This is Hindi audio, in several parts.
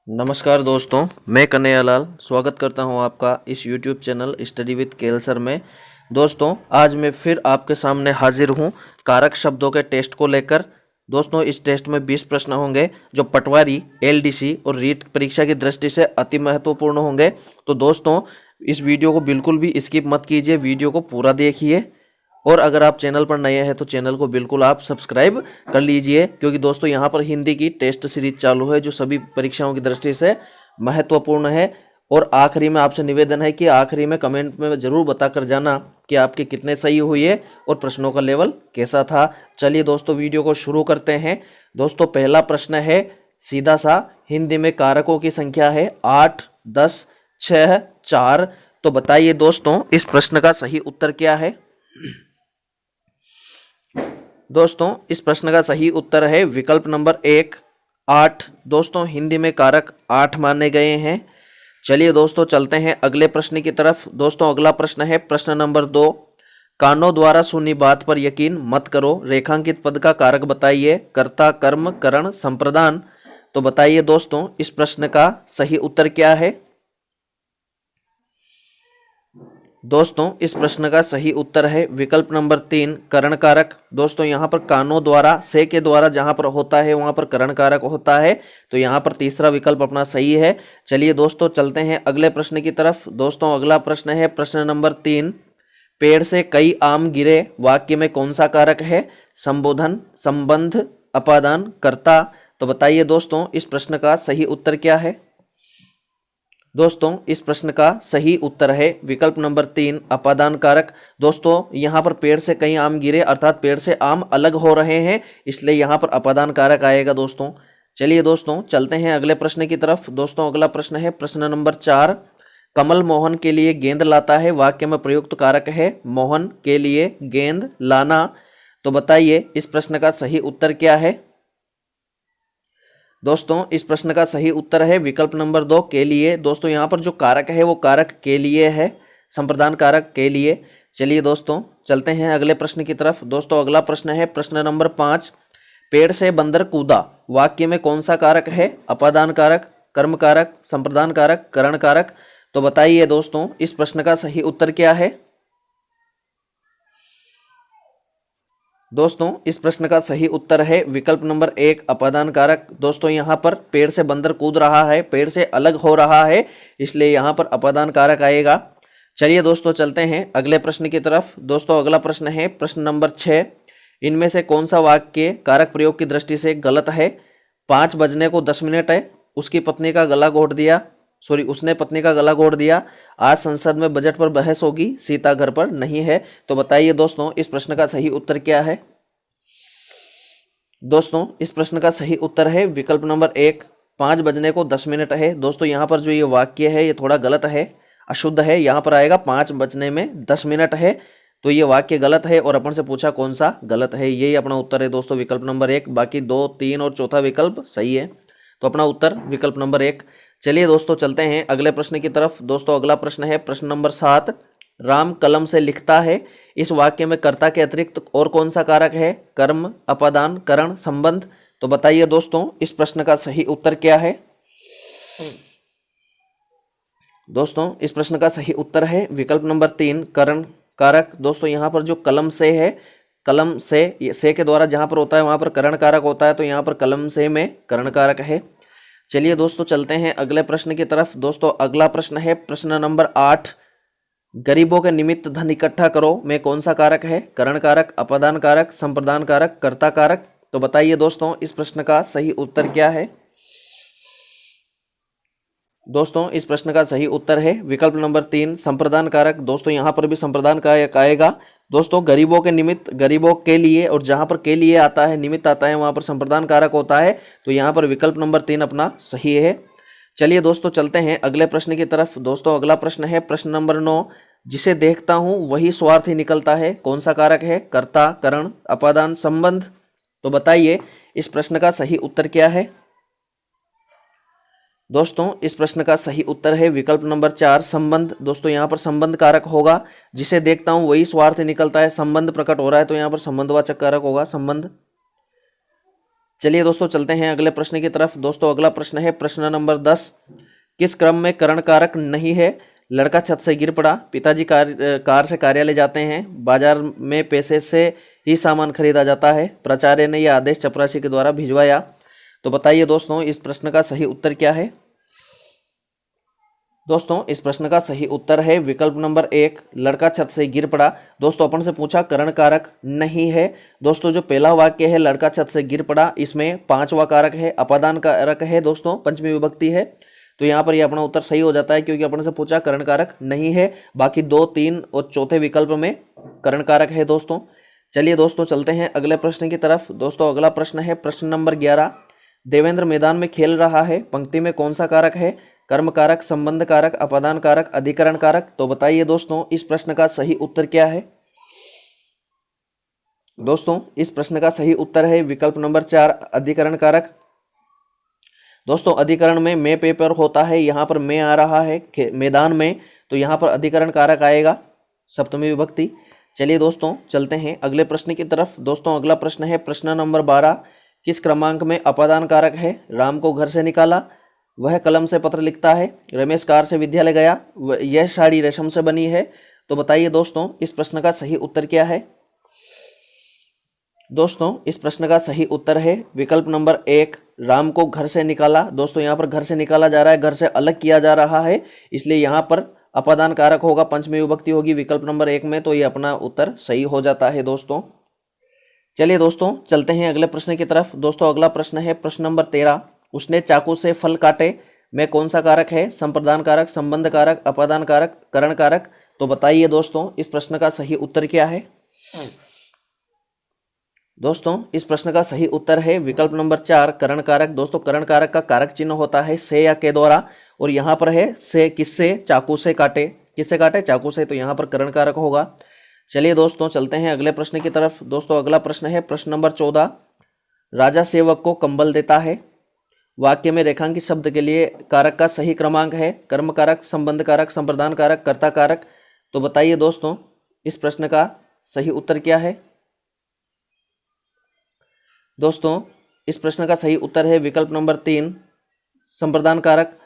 नमस्कार दोस्तों, मैं कन्हैयालाल स्वागत करता हूं आपका इस YouTube channel study with KL sir में। दोस्तों, आज मैं फिर आपके सामने हाजिर हूं कारक शब्दों के टेस्ट को लेकर। दोस्तों, इस टेस्ट में 20 प्रश्न होंगे जो पटवारी, एलडीसी और रीट परीक्षा की दृष्टि से अति महत्वपूर्ण होंगे। तो दोस्तों, इस वीडियो को बिल्कुल भी स्किप मत कीजिए, वीडियो को पूरा देखिए। और अगर आप चैनल पर नए हैं तो चैनल को बिल्कुल आप सब्सक्राइब कर लीजिए, क्योंकि दोस्तों यहाँ पर हिंदी की टेस्ट सीरीज चालू है जो सभी परीक्षाओं की दृष्टि से महत्वपूर्ण है। और आखिरी में आपसे निवेदन है कि आखिरी में कमेंट में ज़रूर बता कर जाना कि आपके कितने सही हुए और प्रश्नों का लेवल कैसा था। चलिए दोस्तों, वीडियो को शुरू करते हैं। दोस्तों, पहला प्रश्न है सीधा सा, हिंदी में कारकों की संख्या है 8, 10, 6, 4। तो बताइए दोस्तों, इस प्रश्न का सही उत्तर क्या है। दोस्तों, इस प्रश्न का सही उत्तर है विकल्प नंबर 1, 8। दोस्तों, हिंदी में कारक 8 माने गए हैं। चलिए दोस्तों, चलते हैं अगले प्रश्न की तरफ। दोस्तों, अगला प्रश्न है प्रश्न नंबर 2, कानों द्वारा सुनी बात पर यकीन मत करो, रेखांकित पद का कारक बताइए, कर्ता, कर्म, करण, संप्रदान। तो बताइए दोस्तों, इस प्रश्न का सही उत्तर क्या है। दोस्तों, इस प्रश्न का सही उत्तर है विकल्प नंबर 3, करण कारक। दोस्तों, यहाँ पर कानों द्वारा, से के द्वारा जहाँ पर होता है वहाँ पर करण कारक होता है, तो यहाँ पर तीसरा विकल्प अपना सही है। चलिए दोस्तों, चलते हैं अगले प्रश्न की तरफ। दोस्तों, अगला प्रश्न है प्रश्न नंबर 3, पेड़ से कई आम गिरे वाक्य में कौन सा कारक है। संबोधन, संबंध, अपादान, कर्ता। तो बताइए दोस्तों, इस प्रश्न का सही उत्तर क्या है। दोस्तों, इस प्रश्न का सही उत्तर है विकल्प नंबर 3, अपादान कारक। दोस्तों, यहाँ पर पेड़ से कई आम गिरे अर्थात पेड़ से आम अलग हो रहे हैं, इसलिए यहाँ पर अपादान कारक आएगा दोस्तों। चलिए दोस्तों, चलते हैं अगले प्रश्न की तरफ। दोस्तों, अगला प्रश्न है प्रश्न नंबर 4, कमल मोहन के लिए गेंद लाता है वाक्य में प्रयुक्त कारक है मोहन के लिए गेंद लाना। तो बताइए, इस प्रश्न का सही उत्तर क्या है। दोस्तों, इस प्रश्न का सही उत्तर है विकल्प नंबर 2, के लिए। दोस्तों, यहाँ पर जो कारक है वो कारक के लिए है, संप्रदान कारक के लिए। चलिए दोस्तों, चलते हैं अगले प्रश्न की तरफ। दोस्तों, अगला प्रश्न है प्रश्न नंबर 5, पेड़ से बंदर कूदा वाक्य में कौन सा कारक है। अपादान कारक, कर्म कारक, संप्रदान कारक, करण कारक। तो बताइए दोस्तों, इस प्रश्न का सही उत्तर क्या है। दोस्तों, इस प्रश्न का सही उत्तर है विकल्प नंबर 1, अपादान कारक। दोस्तों, यहाँ पर पेड़ से बंदर कूद रहा है, पेड़ से अलग हो रहा है, इसलिए यहाँ पर अपादान कारक आएगा। चलिए दोस्तों, चलते हैं अगले प्रश्न की तरफ। दोस्तों, अगला प्रश्न है प्रश्न नंबर 6, इनमें से कौन सा वाक्य कारक प्रयोग की दृष्टि से गलत है। 5 बजने को 10 मिनट है, उसकी पत्नी का गला घोट दिया, उसने पत्नी का गला घोट दिया, आज संसद में बजट पर बहस होगी, सीता घर पर नहीं है। तो बताइए दोस्तों, इस प्रश्न का सही उत्तर क्या है। दोस्तों, इस प्रश्न का सही उत्तर है विकल्प नंबर 1, 5 बजने को 10 मिनट है। दोस्तों, यहाँ पर जो ये वाक्य है ये थोड़ा गलत है, अशुद्ध है। यहाँ पर आएगा 5 बजने में 10 मिनट है, तो ये वाक्य गलत है और अपन से पूछा कौन सा गलत है। यही अपना उत्तर है दोस्तों, विकल्प नंबर 1। बाकी 2, 3 और चौथा विकल्प सही है, तो अपना उत्तर विकल्प नंबर 1। चलिए दोस्तों, चलते हैं अगले प्रश्न की तरफ। दोस्तों, अगला प्रश्न है प्रश्न नंबर 7, राम कलम से लिखता है, इस वाक्य में कर्ता के अतिरिक्त और कौन सा कारक है। कर्म, अपादान, करण, संबंध। तो बताइए दोस्तों, इस प्रश्न का सही उत्तर क्या है। दोस्तों, इस प्रश्न का सही उत्तर है विकल्प नंबर 3, करण कारक। दोस्तों, यहाँ पर जो कलम से है, कलम से के द्वारा जहाँ पर होता है वहाँ पर करण कारक होता है, तो यहाँ पर कलम से में करण कारक है। चलिए दोस्तों, चलते हैं अगले प्रश्न की तरफ। दोस्तों, अगला प्रश्न है प्रश्न नंबर 8, गरीबों के निमित्त धन इकट्ठा करो में कौन सा कारक है। करण कारक, अपादान कारक, संप्रदान कारक, कर्ता कारक। तो बताइए दोस्तों, इस प्रश्न का सही उत्तर क्या है। दोस्तों, इस प्रश्न का सही उत्तर है विकल्प नंबर 3, संप्रदान कारक। दोस्तों, यहाँ पर भी संप्रदान कारक आएगा। दोस्तों, गरीबों के निमित्त, गरीबों के लिए, और जहाँ पर के लिए आता है, निमित्त आता है, वहाँ पर संप्रदान कारक होता है, तो यहाँ पर विकल्प नंबर 3 अपना सही है। चलिए दोस्तों, चलते हैं अगले प्रश्न की तरफ। दोस्तों, अगला प्रश्न है प्रश्न नंबर 9, जिसे देखता हूं वही स्वार्थी निकलता है, कौन सा कारक है। कर्ता, करण, अपादान, संबंध। तो बताइए, इस प्रश्न का सही उत्तर क्या है। दोस्तों, इस प्रश्न का सही उत्तर है विकल्प नंबर 4, संबंध। दोस्तों, यहाँ पर संबंध कारक होगा, जिसे देखता हूं वही स्वार्थी निकलता है, संबंध प्रकट हो रहा है, तो यहाँ पर संबंधवाचक कारक होगा, संबंध। चलिए दोस्तों चलते हैं अगले प्रश्न की तरफ। दोस्तों अगला प्रश्न है प्रश्न नंबर 10। किस क्रम में करण कारक नहीं है? लड़का छत से गिर पड़ा, पिताजी कार से कार्यालय जाते हैं, बाजार में पैसे से ही सामान खरीदा जाता है, प्राचार्य ने यह आदेश चपरासी के द्वारा भिजवाया। तो बताइए दोस्तों इस प्रश्न का सही उत्तर क्या है? दोस्तों इस प्रश्न का सही उत्तर है विकल्प नंबर 1, लड़का छत से गिर पड़ा। दोस्तों अपन से पूछा करण कारक नहीं है। दोस्तों जो पहला वाक्य है लड़का छत से गिर पड़ा, इसमें पांचवा कारक है, अपादान कारक है दोस्तों, पंचमी विभक्ति है। तो यहाँ पर ये अपना उत्तर सही हो जाता है क्योंकि अपन से पूछा करण कारक नहीं है। बाकी 2, 3 और चौथे विकल्प में करण कारक है दोस्तों। चलिए दोस्तों चलते हैं अगले प्रश्न की तरफ। दोस्तों अगला प्रश्न है प्रश्न नंबर 11। देवेंद्र मैदान में खेल रहा है, पंक्ति में कौन सा कारक है? कर्म कारक, संबंध कारक, अपादान कारक, अधिकरण कारक। तो बताइए दोस्तों इस प्रश्न का सही उत्तर क्या है? दोस्तों इस प्रश्न का सही उत्तर है विकल्प नंबर 4, अधिकरण कारक। दोस्तों अधिकरण में पेपर होता है, यहाँ पर मैं आ रहा है मैदान में, तो यहाँ पर अधिकरण कारक आएगा, सप्तमी विभक्ति। चलिए दोस्तों चलते हैं अगले प्रश्न की तरफ। दोस्तों अगला प्रश्न है प्रश्न नंबर 12। किस क्रमांक में अपादान कारक है? राम को घर से निकाला, वह कलम से पत्र लिखता है, रमेश कार से विद्यालय गया, यह साड़ी रेशम से बनी है। तो बताइए दोस्तों इस प्रश्न का सही उत्तर क्या है? दोस्तों इस प्रश्न का सही उत्तर है विकल्प नंबर 1, राम को घर से निकाला। दोस्तों यहाँ पर घर से निकाला जा रहा है, घर से अलग किया जा रहा है, इसलिए यहाँ पर अपादान कारक होगा, पंचमी विभक्ति होगी विकल्प नंबर 1 में। तो ये अपना उत्तर सही हो जाता है दोस्तों। चलिए दोस्तों चलते हैं अगले प्रश्न की तरफ। दोस्तों अगला प्रश्न है प्रश्न नंबर 13। उसने चाकू से फल काटे, में कौन सा कारक है? संप्रदान कारक, संबंध कारक, अपादान कारक, करण कारक। तो बताइए दोस्तों इस प्रश्न का सही उत्तर क्या है? दोस्तों इस प्रश्न का सही उत्तर है विकल्प नंबर 4, करण कारक। दोस्तों करण कारक का कारक चिन्ह होता है से या के द्वारा, और यहाँ पर है से, किससे? चाकू से काटे। किससे काटे? चाकू से, तो यहाँ पर करण कारक होगा। चलिए दोस्तों चलते हैं अगले प्रश्न की तरफ। दोस्तों अगला प्रश्न है प्रश्न नंबर 14। राजा सेवक को कंबल देता है, वाक्य में रेखांकित शब्द के लिए कारक का सही क्रमांक है? कर्म कारक, संबंध कारक, संप्रदान कारक, कर्ता कारक। तो बताइए दोस्तों इस प्रश्न का सही उत्तर क्या है? दोस्तों इस प्रश्न का सही उत्तर है विकल्प नंबर 3, संप्रदान कारक।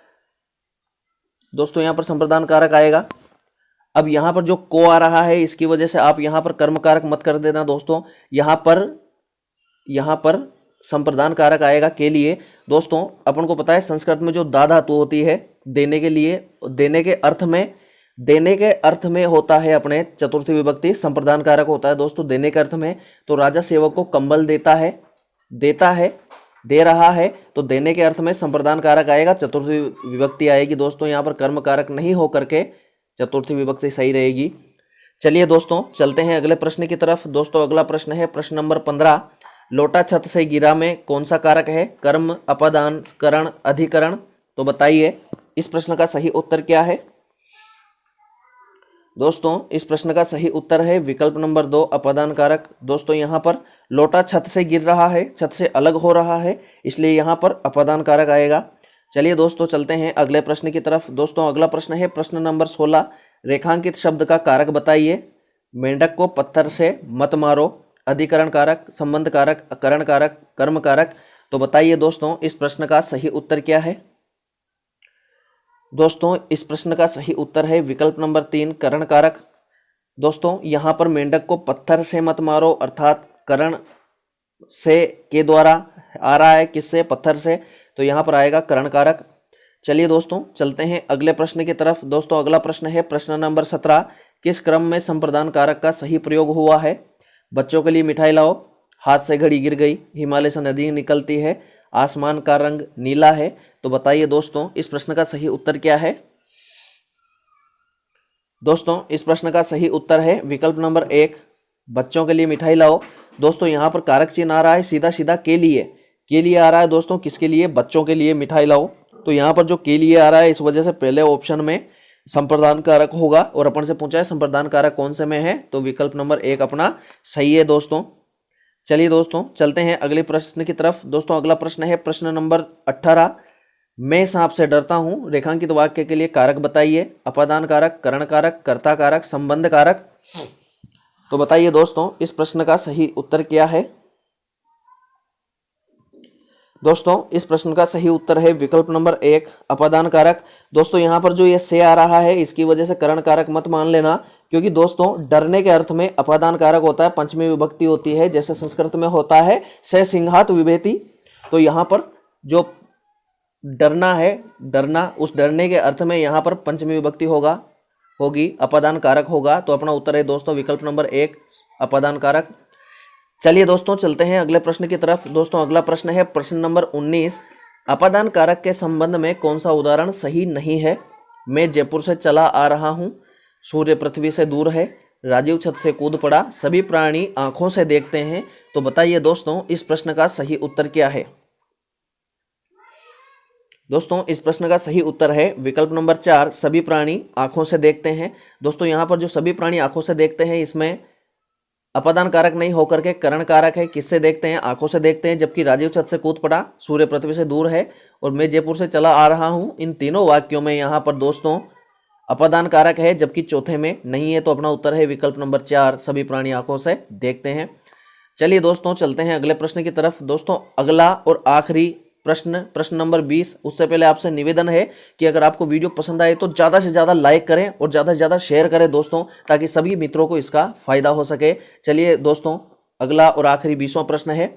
दोस्तों यहाँ पर संप्रदान कारक आएगा। अब यहाँ पर जो को आ रहा है इसकी वजह से आप यहाँ पर कर्म कारक मत कर देना दोस्तों, यहाँ पर संप्रदान कारक आएगा के लिए। दोस्तों अपन को पता है संस्कृत में जो दा धातु होती है देने के लिए, देने के अर्थ में होता है अपने चतुर्थी विभक्ति, संप्रदान कारक होता है दोस्तों देने के अर्थ में। तो राजा सेवक को कंबल देता है, दे रहा है, तो देने के अर्थ में संप्रदान कारक आएगा, चतुर्थी विभक्ति आएगी दोस्तों। यहाँ पर कर्म कारक नहीं हो करके चतुर्थी विभक्ति सही रहेगी। चलिए दोस्तों चलते हैं अगले प्रश्न की तरफ। दोस्तों अगला प्रश्न है प्रश्न नंबर 15। लोटा छत से गिरा में कौन सा कारक है? कर्म, अपादान, करण, अधिकरण। तो बताइए इस प्रश्न का सही उत्तर क्या है? दोस्तों इस प्रश्न का सही उत्तर है विकल्प नंबर 2, अपादान कारक। दोस्तों यहाँ पर लोटा छत से गिर रहा है, छत से अलग हो रहा है, इसलिए यहाँ पर अपादान कारक आएगा। चलिए दोस्तों चलते हैं अगले प्रश्न की तरफ। दोस्तों अगला प्रश्न है प्रश्न नंबर 16। रेखांकित शब्द का कारक बताइए। मेंढक को पत्थर से मत मारो, अधिकरण कारक, संबंध कारक, करण कारक, कर्म कारक। तो बताइए दोस्तों इस प्रश्न का सही उत्तर क्या है? दोस्तों इस प्रश्न का सही उत्तर है विकल्प नंबर 3, करण कारक। दोस्तों यहाँ पर मेंढक को पत्थर से मत मारो अर्थात करण से के द्वारा आ रहा है, किससे? पत्थर से, तो यहाँ पर आएगा करण कारक। चलिए दोस्तों चलते हैं अगले प्रश्न की तरफ। दोस्तों अगला प्रश्न है प्रश्न नंबर 17। किस क्रम में संप्रदान कारक का सही प्रयोग हुआ है? बच्चों के लिए मिठाई लाओ, हाथ से घड़ी गिर गई, हिमालय से नदी निकलती है, आसमान का रंग नीला है। तो बताइए दोस्तों इस प्रश्न का सही उत्तर क्या है? दोस्तों इस प्रश्न का सही उत्तर है विकल्प नंबर 1, बच्चों के लिए मिठाई लाओ। दोस्तों यहाँ पर कारक चिन्ह आ रहा है सीधा सीधा के लिए आ रहा है दोस्तों, किसके लिए? बच्चों के लिए मिठाई लाओ। तो यहाँ पर जो के लिए आ रहा है इस वजह से पहले ऑप्शन में संप्रदान कारक होगा, और अपन से पूछा है संप्रदान कारक कौन से में है, तो विकल्प नंबर 1 अपना सही है दोस्तों। चलिए दोस्तों चलते हैं अगले प्रश्न की तरफ। दोस्तों अगला प्रश्न है प्रश्न नंबर 18। मैं सांप से डरता हूँ, रेखांकित वाक्य के लिए कारक बताइए। अपादान कारक, करण कारक, कर्ता कारक, संबंध कारक। तो बताइए दोस्तों इस प्रश्न का सही उत्तर क्या है? दोस्तों इस प्रश्न का सही उत्तर है विकल्प नंबर 1 अपादान कारक। दोस्तों यहाँ पर जो ये से आ रहा है इसकी वजह से करण कारक मत मान लेना, क्योंकि दोस्तों डरने के अर्थ में अपादान कारक होता है, पंचमी विभक्ति होती है, जैसे संस्कृत में होता है से सिंहात विभेति। तो यहाँ पर जो डरना है, डरना, उस डरने के अर्थ में यहाँ पर पंचमी विभक्ति होगी, अपादान कारक होगा। तो अपना उत्तर है दोस्तों विकल्प नंबर 1 अपादान कारक। चलिए दोस्तों चलते हैं अगले प्रश्न की तरफ। दोस्तों अगला प्रश्न है प्रश्न नंबर 19, अपादान कारक के संबंध में कौन सा उदाहरण सही नहीं है? मैं जयपुर से चला आ रहा हूँ, सूर्य पृथ्वी से दूर है, राजीव छत से कूद पड़ा, सभी प्राणी आंखों से देखते हैं। तो बताइए दोस्तों इस प्रश्न का सही उत्तर क्या है? दोस्तों इस प्रश्न का सही उत्तर है विकल्प नंबर 4 सभी प्राणी आंखों से देखते हैं। दोस्तों यहाँ पर जो सभी प्राणी आंखों से देखते हैं इसमें अपादान कारक नहीं होकर के करण कारक है। किससे देखते हैं? आंखों से देखते हैं। जबकि राजीव छत से कूद पड़ा, सूर्य पृथ्वी से दूर है और मैं जयपुर से चला आ रहा हूं, इन तीनों वाक्यों में यहाँ पर दोस्तों अपादान कारक है, जबकि चौथे में नहीं है। तो अपना उत्तर है विकल्प नंबर 4 सभी प्राणी आंखों से देखते हैं। चलिए दोस्तों चलते हैं अगले प्रश्न की तरफ। दोस्तों अगला और आखिरी प्रश्न नंबर 20। उससे पहले आपसे निवेदन है कि अगर आपको वीडियो पसंद आए तो ज़्यादा से ज़्यादा लाइक करें और ज़्यादा से ज़्यादा शेयर करें दोस्तों, ताकि सभी मित्रों को इसका फायदा हो सके। चलिए दोस्तों अगला और आखिरी 20वां प्रश्न है,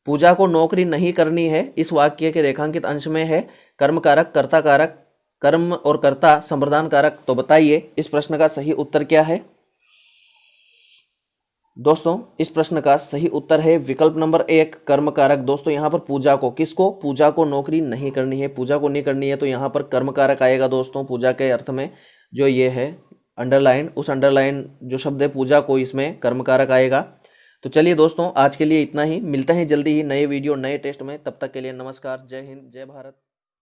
पूजा को नौकरी नहीं करनी है, इस वाक्य के रेखांकित अंश में है कर्म कारक, कर्ता कारक, कर्म और कर्ता संप्रदान कारक। तो बताइए इस प्रश्न का सही उत्तर क्या है? दोस्तों इस प्रश्न का सही उत्तर है विकल्प नंबर 1 कर्म कारक। दोस्तों यहाँ पर पूजा को, किसको? पूजा को नौकरी नहीं करनी है, पूजा को नहीं करनी है, तो यहाँ पर कर्म कारक आएगा दोस्तों। पूजा के अर्थ में जो ये है अंडरलाइन, उस अंडरलाइन जो शब्द है पूजा को, इसमें कर्म कारक आएगा। तो चलिए दोस्तों आज के लिए इतना ही, मिलते हैं जल्दी ही नए वीडियो नए टेस्ट में। तब तक के लिए नमस्कार, जय हिंद, जय भारत।